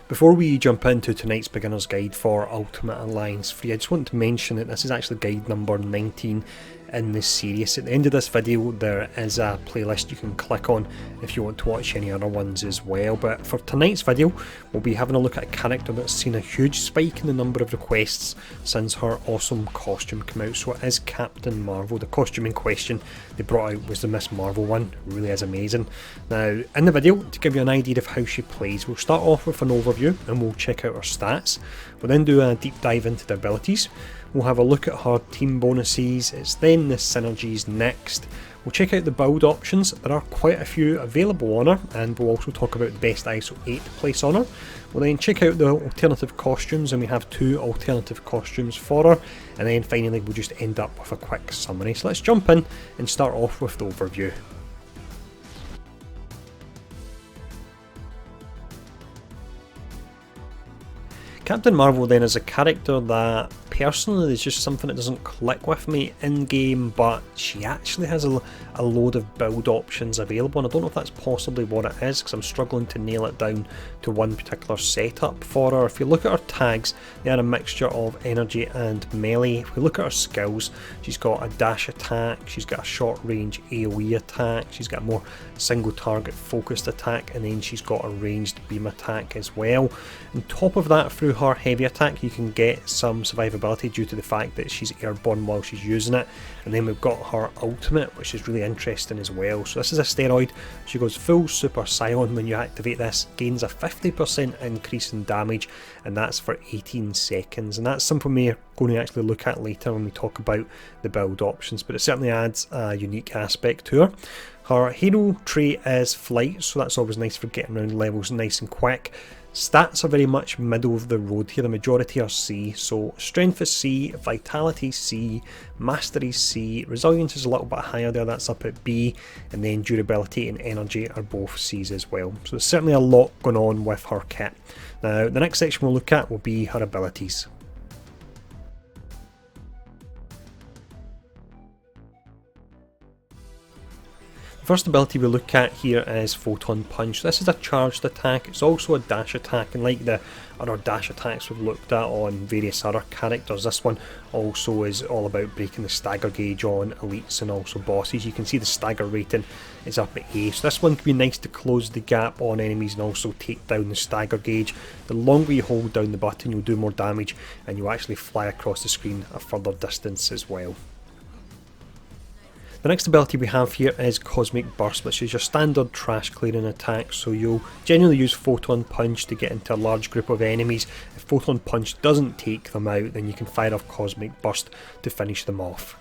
Before we jump into tonight's beginner's guide for Ultimate Alliance 3, I just want to mention that this is actually guide number 19 in this series. At the end of this video there is a playlist you can click on if you want to watch any other ones as well, but for tonight's video we'll be having a look at a character that's seen a huge spike in the number of requests since her awesome costume came out. So it is Captain Marvel. The costume in question they brought out was the Miss Marvel one. It really is amazing. Now in the video, to give you an idea of how she plays, we'll start off with an overview and we'll check out her stats. We'll then do a deep dive into the abilities. We'll have a look at her team bonuses. It's then the synergies next. We'll check out the build options. There are quite a few available on her, and we'll also talk about the best ISO 8 to place on her. We'll then check out the alternative costumes, and we have 2 alternative costumes for her, and then finally we'll just end up with a quick summary. So let's jump in and start off with the overview. Captain Marvel then is a character that personally is just something that doesn't click with me in game, but she actually has a load of build options available, and I don't know if that's possibly what it is because I'm struggling to nail it down to one particular setup for her. If you look at her tags, they are a mixture of energy and melee. If we look at her skills, she's got a dash attack, she's got a short range AoE attack, she's got a more single target focused attack, and then she's got a ranged beam attack as well. On top of that, through her heavy attack you can get some survivability due to the fact that she's airborne while she's using it, and then we've got her ultimate, which is really interesting as well. So this is a steroid. She goes full Super Scion when you activate this, gains a 50% increase in damage, and that's for 18 seconds, and that's something we're going to actually look at later when we talk about the build options, but it certainly adds a unique aspect to her. Her hero trait is flight, so that's always nice for getting around levels nice and quick. Stats are very much middle of the road here, the majority are C, so strength is C, vitality C, mastery C, resilience is a little bit higher there, that's up at B, and then durability and energy are both C's as well. So there's certainly a lot going on with her kit. Now the next section we'll look at will be her abilities. First ability we look at here is Photon Punch. This is a charged attack, it's also a dash attack, and like the other dash attacks we've looked at on various other characters, this one also is all about breaking the stagger gauge on elites and also bosses. You can see the stagger rating is up at A, so this one can be nice to close the gap on enemies and also take down the stagger gauge. The longer you hold down the button you'll do more damage, and you'll actually fly across the screen a further distance as well. The next ability we have here is Cosmic Burst, which is your standard trash clearing attack, so you'll generally use Photon Punch to get into a large group of enemies. If Photon Punch doesn't take them out, then you can fire off Cosmic Burst to finish them off.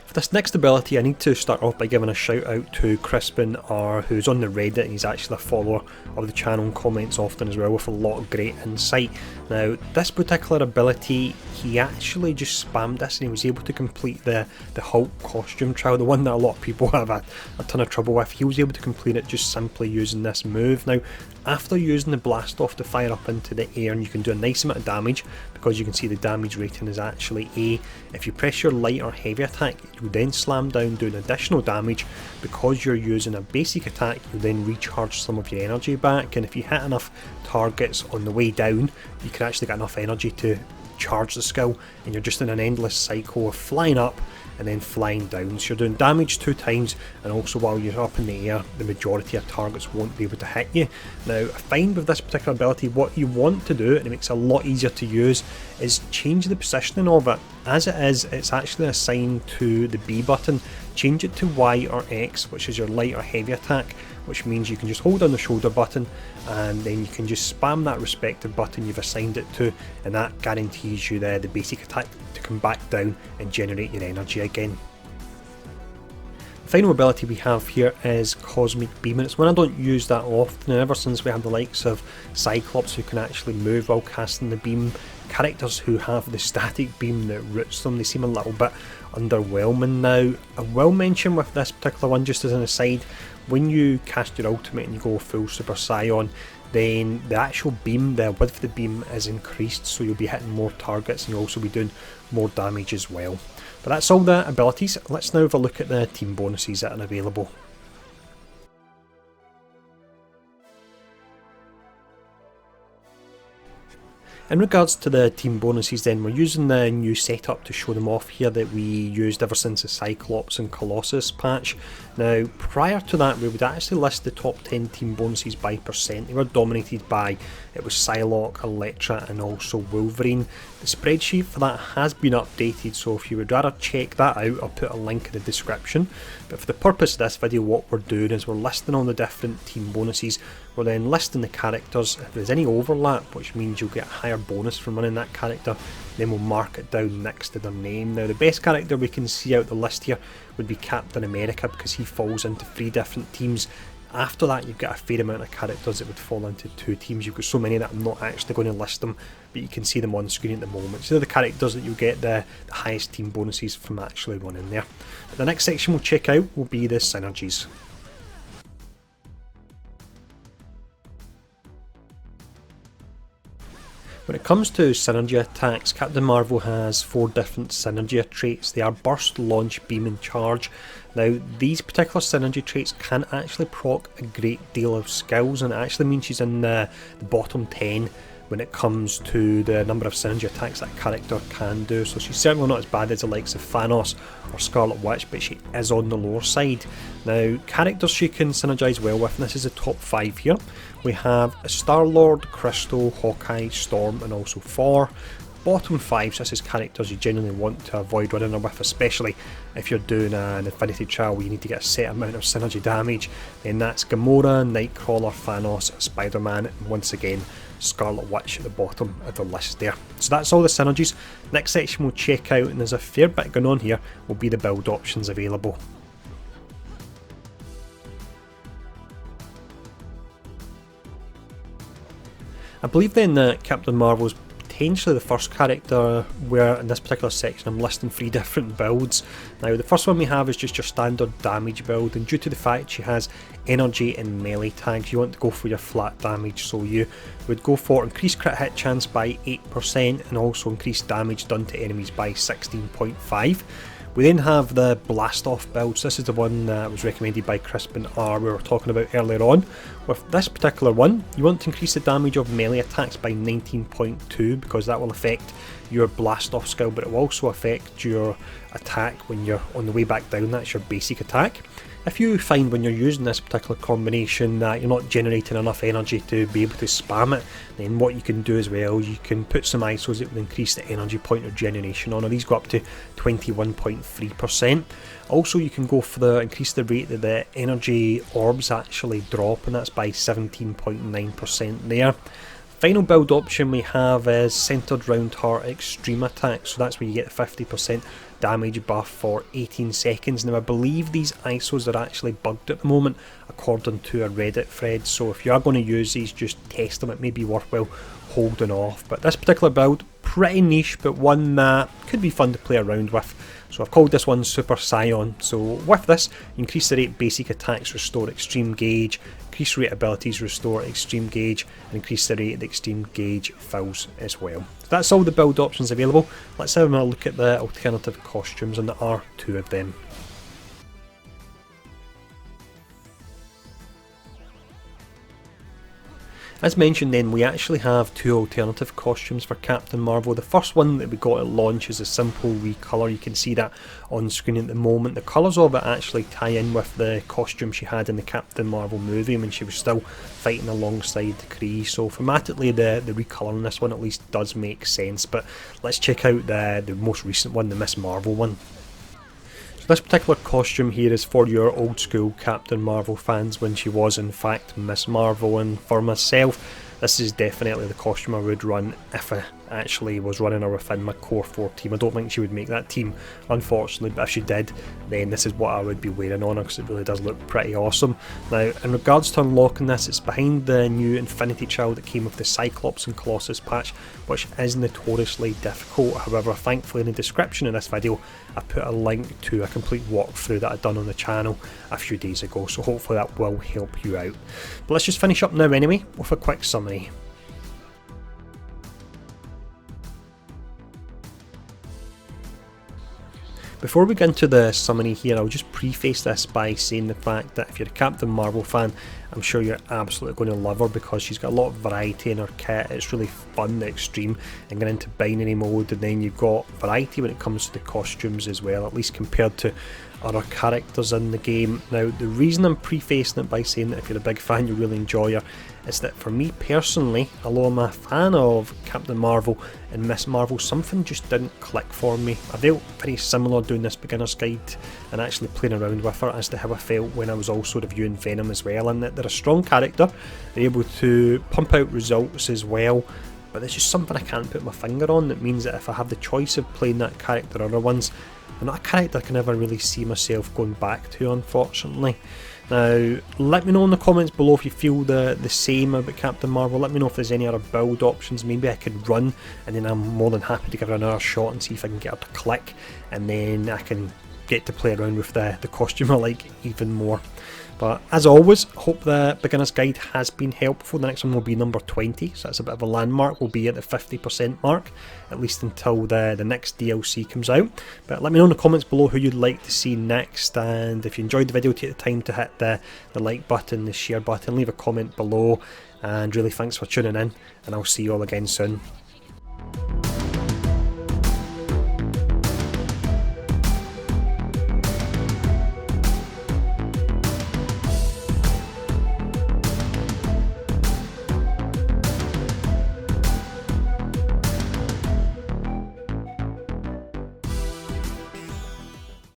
For this next ability I need to start off by giving a shout out to Crispin R, who's on the Reddit, and he's actually a follower of the channel and comments often as well with a lot of great insight. Now this particular ability, he actually just spammed this and he was able to complete the Hulk costume trial, the one that a lot of people have a ton of trouble with. He was able to complete it just simply using this move. Now after using the blast off to fire up into the air, and you can do a nice amount of damage because you can see the damage rating is actually A. If you press your light or heavy attack, you then slam down doing additional damage. Because you're using a basic attack, you then recharge some of your energy back, and if you hit enough targets on the way down you can actually get enough energy to charge the skill, and you're just in an endless cycle of flying up and then flying down. So you're doing damage 2 times, and also while you're up in the air the majority of targets won't be able to hit you. Now I find with this particular ability what you want to do, and it makes it a lot easier to use, is change the positioning of it. As it is, it's actually assigned to the B button. Change it to Y or X, which is your light or heavy attack, which means you can just hold down the shoulder button and then you can just spam that respective button you've assigned it to, and that guarantees you the basic attack to come back down and generate your energy again. The final ability we have here is Cosmic Beam, and it's one I don't use that often, and ever since we have the likes of Cyclops who can actually move while casting the beam, characters who have the static beam that roots them, they seem a little bit underwhelming now. I will mention with this particular one, just as an aside, when you cast your ultimate and you go full Super Scion, then the actual beam, the width of the beam is increased, so you'll be hitting more targets and you'll also be doing more damage as well. But that's all the abilities. Let's now have a look at the team bonuses that are available. In regards to the team bonuses then, we're using the new setup to show them off here that we used ever since the Cyclops and Colossus patch. Now, prior to that, we would actually list the top 10 team bonuses by percent. They were dominated by, it was Psylocke, Elektra and also Wolverine. The spreadsheet for that has been updated, so if you would rather check that out, I'll put a link in the description. But for the purpose of this video, what we're doing is we're listing all the different team bonuses. We're then listing the characters. If there's any overlap, which means you'll get a higher bonus from running that character, then we'll mark it down next to their name. Now, the best character we can see out the list here would be Captain America, because he falls into 3 different teams. After that, you've got a fair amount of characters that would fall into 2 teams. You've got so many that I'm not actually going to list them, but you can see them on screen at the moment. So they're the characters that you'll get the highest team bonuses from actually running there. The next section we'll check out will be the Synergies. When it comes to synergy attacks, Captain Marvel has 4 different synergy traits. They are Burst, Launch, Beam and Charge. Now, these particular synergy traits can actually proc a great deal of skills, and it actually means she's in the bottom 10 when it comes to the number of synergy attacks that character can do. So she's certainly not as bad as the likes of Thanos or Scarlet Witch, but she is on the lower side. Now, characters she can synergise well with, and this is the top 5 here. We have Star-Lord, Crystal, Hawkeye, Storm and also Thor. Bottom 5, so this is characters you genuinely want to avoid running her with, especially if you're doing an Infinity Trial where you need to get a set amount of synergy damage. Then that's Gamora, Nightcrawler, Thanos, Spider-Man, and once again Scarlet Witch at the bottom of the list there. So that's all the synergies. Next section we'll check out, and there's a fair bit going on here, will be the build options available. I believe then that Captain Marvel's potentially the first character where in this particular section I'm listing 3 different builds. Now, the first one we have is just your standard damage build, and due to the fact she has energy and melee tags, you want to go for your flat damage, so you would go for increased crit hit chance by 8% and also increased damage done to enemies by 16.5. We then have the Blast Off build. So this is the one that was recommended by Crispin R we were talking about earlier on. With this particular one, you want to increase the damage of melee attacks by 19.2 because that will affect your Blast Off skill, but it will also affect your attack when you're on the way back down. That's your basic attack. If you find when you're using this particular combination that you're not generating enough energy to be able to spam it, then what you can do as well, you can put some ISOs that will increase the energy pointer generation on her. These go up to 21.3%. Also, you can go for the increase the rate that the energy orbs actually drop, and that's by 17.9% there. Final build option we have is centered around her extreme attack, so that's where you get the 50% damage buff for 18 seconds. Now, I believe these ISOs are actually bugged at the moment according to a Reddit thread, so if you are going to use these, just test them. It may be worthwhile holding off. But this particular build, pretty niche, but one that could be fun to play around with. So I've called this one Super Scion. So with this, you increase the rate basic attacks restore extreme gauge, increase rate abilities restore extreme gauge, and increase the rate the extreme gauge fills as well. So that's all the build options available. Let's have a look at the alternative costumes, and there are 2 of them. As mentioned then, we actually have 2 alternative costumes for Captain Marvel. The first one that we got at launch is a simple recolour. You can see that on screen at the moment. The colours of it actually tie in with the costume she had in the Captain Marvel movie when she was still fighting alongside the Kree. So thematically the recolour in this one at least does make sense. But let's check out the most recent one, the Miss Marvel one. This particular costume here is for your old school Captain Marvel fans when she was in fact Miss Marvel, and for myself this is definitely the costume I would run if I actually was running her within my core 4 team. I don't think she would make that team, unfortunately, but if she did, then this is what I would be wearing on her because it really does look pretty awesome. Now, in regards to unlocking this, it's behind the new Infinity Child that came with the Cyclops and Colossus patch, which is notoriously difficult. However, thankfully in the description of this video I put a link to a complete walkthrough that I'd done on the channel a few days ago, so hopefully that will help you out. But let's just finish up now anyway with a quick summary. Before we get into the summary here, I'll just preface this by saying the fact that if you're a Captain Marvel fan, I'm sure you're absolutely going to love her because she's got a lot of variety in her kit. It's really fun, the extreme, and going into binary mode, and then you've got variety when it comes to the costumes as well, at least compared to other characters in the game. Now, the reason I'm prefacing it by saying that if you're a big fan you'll really enjoy her is that for me personally, although I'm a fan of Captain Marvel and Miss Marvel, something just didn't click for me. I felt very similar doing this beginner's guide and actually playing around with her as to how I felt when I was also reviewing Venom as well, and that they're a strong character, they're able to pump out results as well, but there's just something I can't put my finger on that means that if I have the choice of playing that character or other ones, they're not a character I can ever really see myself going back to, unfortunately. Now, let me know in the comments below if you feel the same about Captain Marvel. Let me know if there's any other build options maybe I could run, and then I'm more than happy to give her another shot and see if I can get her to click, and then I can get to play around with the costume I like even more. But as always, hope the beginner's guide has been helpful. The next one will be number 20, so that's a bit of a landmark. We'll be at the 50% mark, at least until the next DLC comes out. But let me know in the comments below who you'd like to see next, and if you enjoyed the video, take the time to hit the like button, the share button, leave a comment below, and really thanks for tuning in, and I'll see you all again soon.